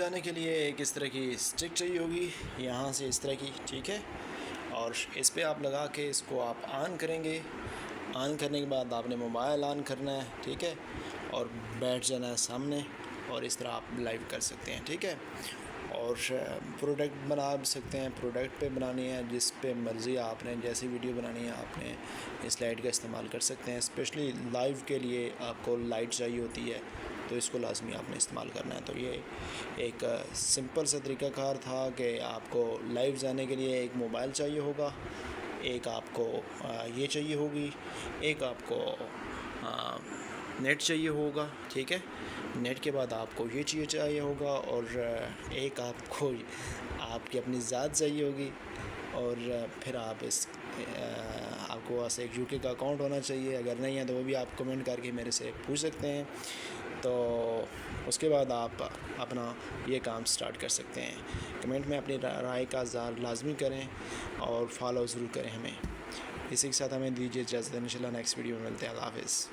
جانے کے لیے ایک اس طرح کی اسٹک چاہیے ہوگی، یہاں سے اس طرح کی، ٹھیک ہے. اور اس پہ آپ لگا کے اس کو آپ آن کریں گے. آن کرنے کے بعد آپ نے موبائل آن کرنا ہے، ٹھیک ہے، اور بیٹھ جانا ہے سامنے، اور اس طرح آپ لائیو کر سکتے ہیں، ٹھیک ہے. اور پروڈکٹ بنا سکتے ہیں، پروڈکٹ پہ بنانی ہے جس پہ مرضی آپ نے، جیسی ویڈیو بنانی ہے آپ نے اس لائٹ کا استعمال کر سکتے ہیں. اسپیشلی لائیو کے لیے آپ کو لائٹ چاہیے ہوتی ہے، تو اس کو لازمی آپ نے استعمال کرنا ہے. تو یہ ایک سمپل سا طریقہ کار تھا کہ آپ کو لائیو جانے کے لیے ایک موبائل چاہیے ہوگا، ایک آپ کو یہ چاہیے ہوگی، ایک آپ کو نیٹ چاہیے ہوگا، ٹھیک ہے. نیٹ کے بعد آپ کو یہ چیز چاہیے ہوگا، اور ایک آپ کو آپ کی اپنی ذات چاہیے ہوگی. اور پھر آپ آپ کو وہاں سے ایک یو کے کا اکاؤنٹ ہونا چاہیے. اگر نہیں ہے تو وہ بھی آپ کمنٹ کر کے میرے سے پوچھ سکتے ہیں. تو اس کے بعد آپ اپنا یہ کام سٹارٹ کر سکتے ہیں. کمنٹ میں اپنی رائے کا اظہار لازمی کریں اور فالو ضرور کریں ہمیں. اسی کے ساتھ ہمیں دیجیے اجازت، انشاءاللہ نیکسٹ ویڈیو میں ملتے ہیں. اللہ حافظ.